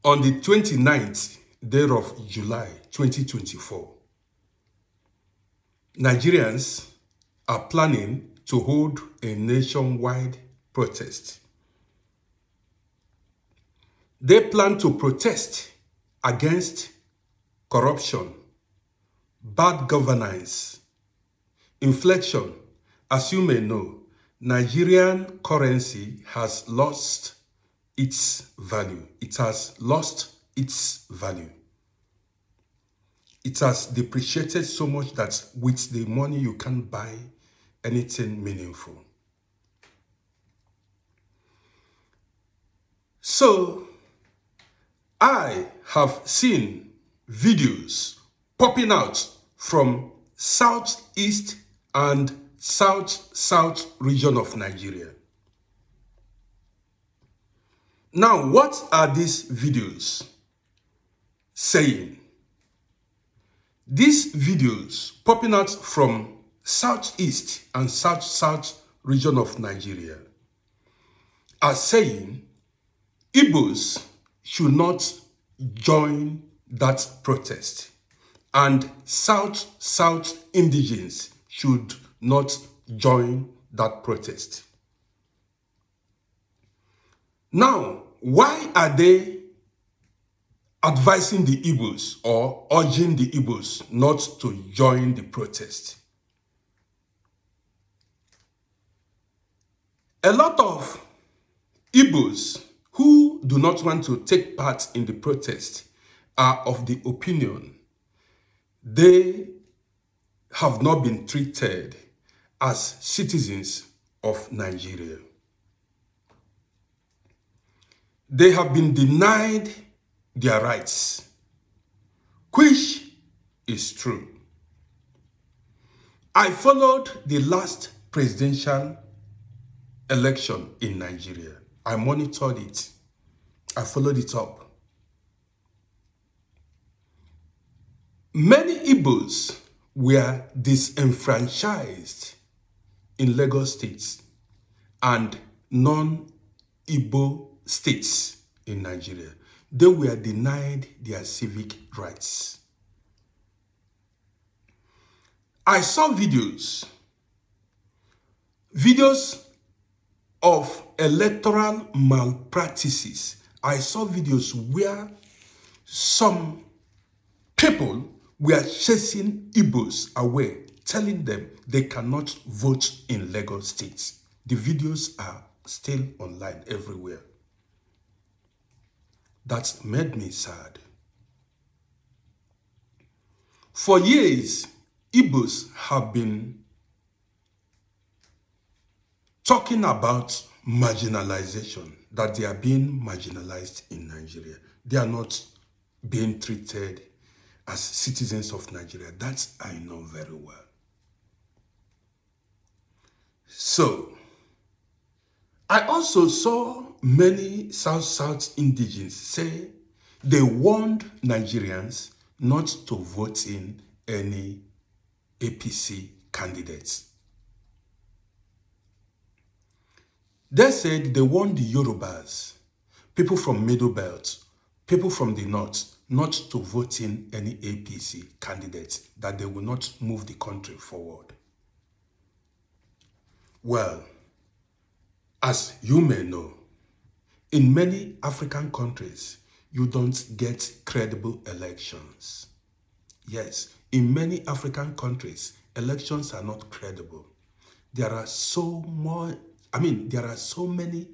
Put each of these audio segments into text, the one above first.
On the 29th day of July 2024, Nigerians are planning to hold a nationwide protest. They plan to protest against corruption, bad governance, inflation. As you may know, Nigerian currency has lost its value. It has lost its value. It has depreciated so much that with the money you can't buy anything meaningful. So, I have seen videos popping out from southeast and south region of Nigeria. Now, what are these videos saying? These videos popping out from southeast and south region of Nigeria are saying Igbos should not join that protest, and south indigenes should not join that protest. Now, why are they advising the Igbos or urging the Igbos not to join the protest? A lot of Igbos who do not want to take part in the protest are of the opinion they have not been treated as citizens of Nigeria. They have been denied their rights, which is true. I followed the last presidential election in Nigeria. I monitored it. I followed it up. Many Igbos were disenfranchised in Lagos State and non-Igbo states in Nigeria. They were denied their civic rights. I saw videos of electoral malpractices. I saw videos where some people were chasing Igbos away, telling them they cannot vote in Lagos State. The videos are still online everywhere. That made me sad. For years, Igbos have been talking about marginalization, that they are being marginalized in Nigeria. They are not being treated as citizens of Nigeria. That I know very well. So, I also saw many South indigenes say they warned Nigerians not to vote in any APC candidates. They said they warned the Yorubas, people from Middle Belt, people from the North, not to vote in any APC candidates, that they will not move the country forward. Well, as you may know, in many African countries, you don't get credible elections. Yes, in many African countries, elections are not credible. There are so many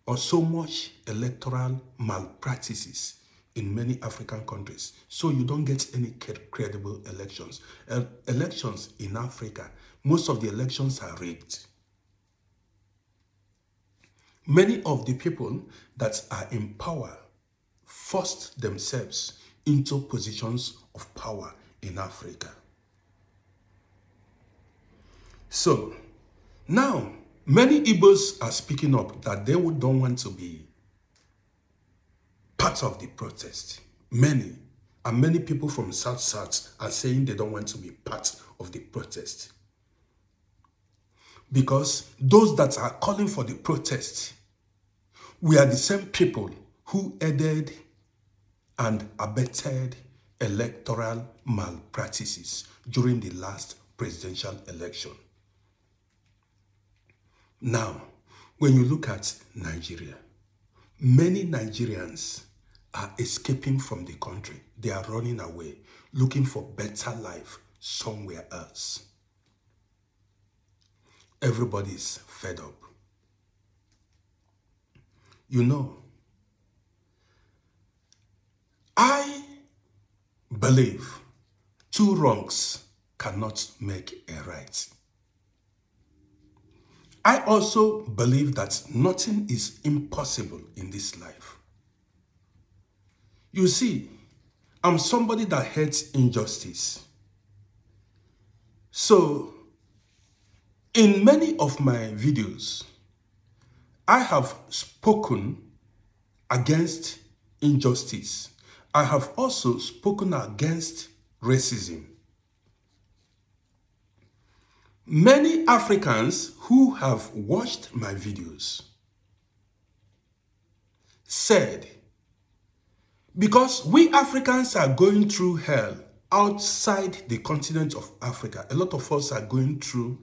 or so much electoral malpractices in many African countries. So you don't get any credible elections. Elections in Africa, most of the elections are rigged. Many of the people that are in power forced themselves into positions of power in Africa. So, now, many Igbos are speaking up that they don't want to be part of the protest. Many people from South are saying they don't want to be part of the protest. Because those that are calling for the protest were the same people who aided and abetted electoral malpractices during the last presidential election. Now, when you look at Nigeria, many Nigerians are escaping from the country. They are running away, looking for better life somewhere else. Everybody is fed up. You know, I believe two wrongs cannot make a right. I also believe that nothing is impossible in this life. You see, I'm somebody that hates injustice. So, in many of my videos, I have spoken against injustice. I have also spoken against racism. Many Africans who have watched my videos said, because we Africans are going through hell outside the continent of Africa, a lot of us are going through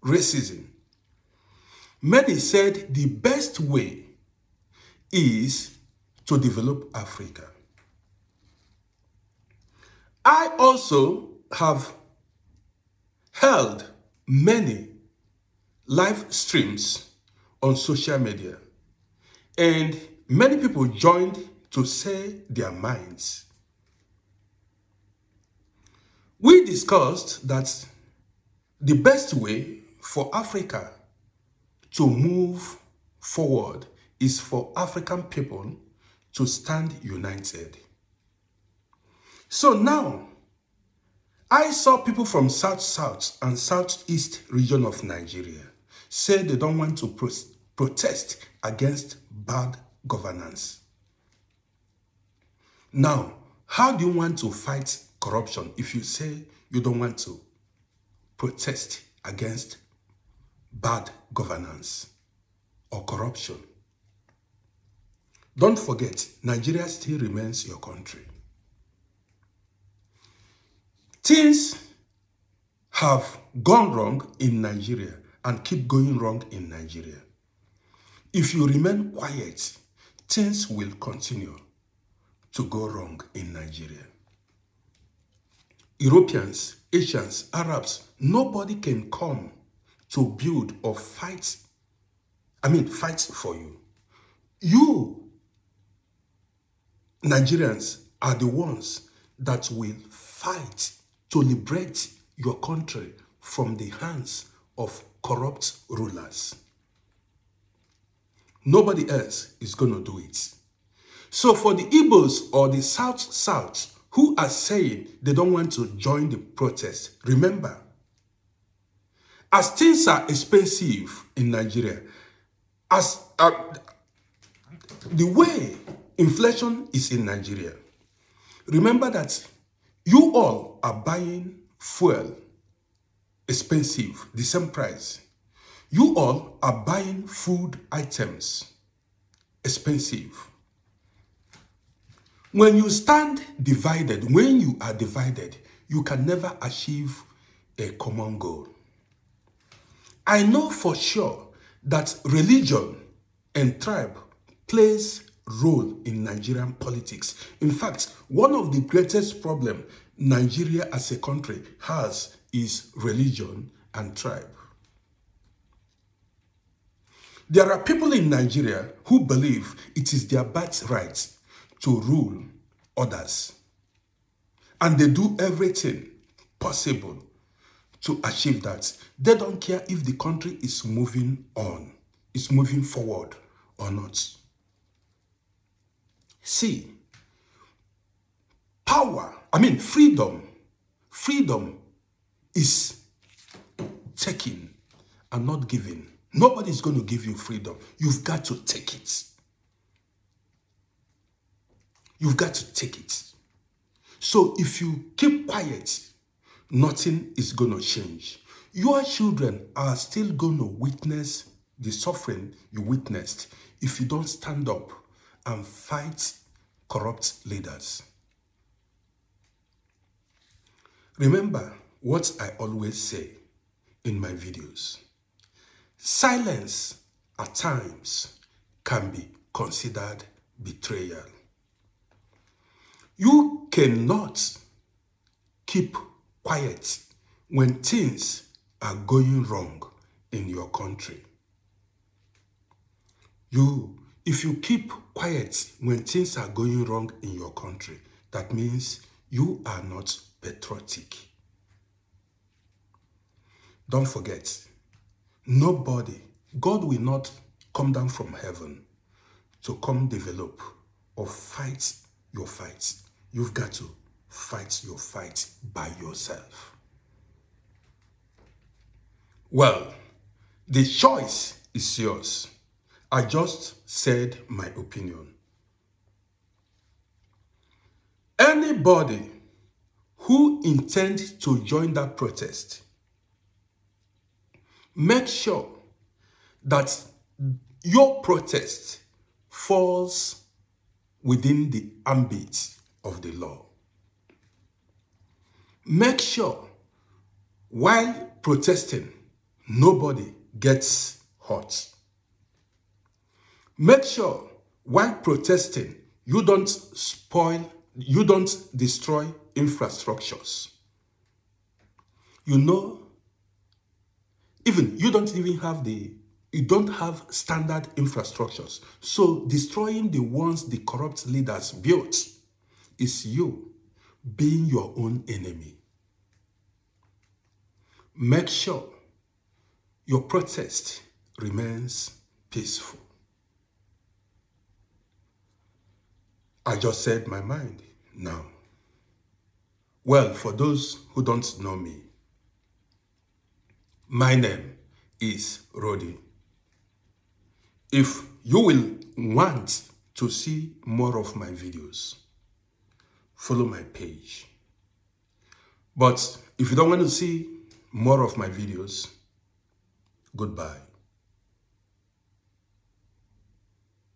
racism. Many said the best way is to develop Africa. I also have held many live streams on social media, and many people joined to say their minds. We discussed that the best way for Africa to move forward is for African people to stand united. So now, I saw people from South and Southeast region of Nigeria say they don't want to protest against bad governance. Now, how do you want to fight corruption if you say you don't want to protest against bad governance or corruption? Don't forget, Nigeria still remains your country. Things have gone wrong in Nigeria and keep going wrong in Nigeria. If you remain quiet, things will continue to go wrong in Nigeria. Europeans, Asians, Arabs, nobody can come to build or fight for you. You, Nigerians, are the ones that will fight to liberate your country from the hands of corrupt rulers. Nobody else is going to do it. So for the Igbos or the South who are saying they don't want to join the protest, remember, as things are expensive in Nigeria, as the way inflation is in Nigeria, remember that you all are buying fuel expensive, the same price. You all are buying food items expensive. When you stand divided, when you are divided, you can never achieve a common goal. I know for sure that religion and tribe plays role in Nigerian politics. In fact, one of the greatest problems Nigeria as a country has is religion and tribe. There are people in Nigeria who believe it is their birthright to rule others. And they do everything possible to achieve that. They don't care if the country is moving on, is moving forward or not. See, freedom is taking and not giving. Nobody is going to give you freedom. You've got to take it. You've got to take it. So if you keep quiet, nothing is going to change. Your children are still going to witness the suffering you witnessed if you don't stand up and fight corrupt leaders. Remember what I always say in my videos. Silence at times can be considered betrayal. You cannot keep quiet when things are going wrong in your country. If you keep quiet when things are going wrong in your country, that means you are not patriotic. Don't forget, God will not come down from heaven to come develop or fight your fights. You've got to fight your fight by yourself. Well, the choice is yours. I just said my opinion. Anybody who intends to join that protest, make sure that your protest falls within the ambit of the law. Make sure while protesting, nobody gets hurt. Make sure while protesting, you don't destroy infrastructures. You don't have standard infrastructures. So destroying the ones the corrupt leaders built is you being your own enemy. Make sure your protest remains peaceful. I just said my mind now. Well, for those who don't know me, my name is Rodi. If you will want to see more of my videos, follow my page. But if you don't want to see more of my videos, goodbye.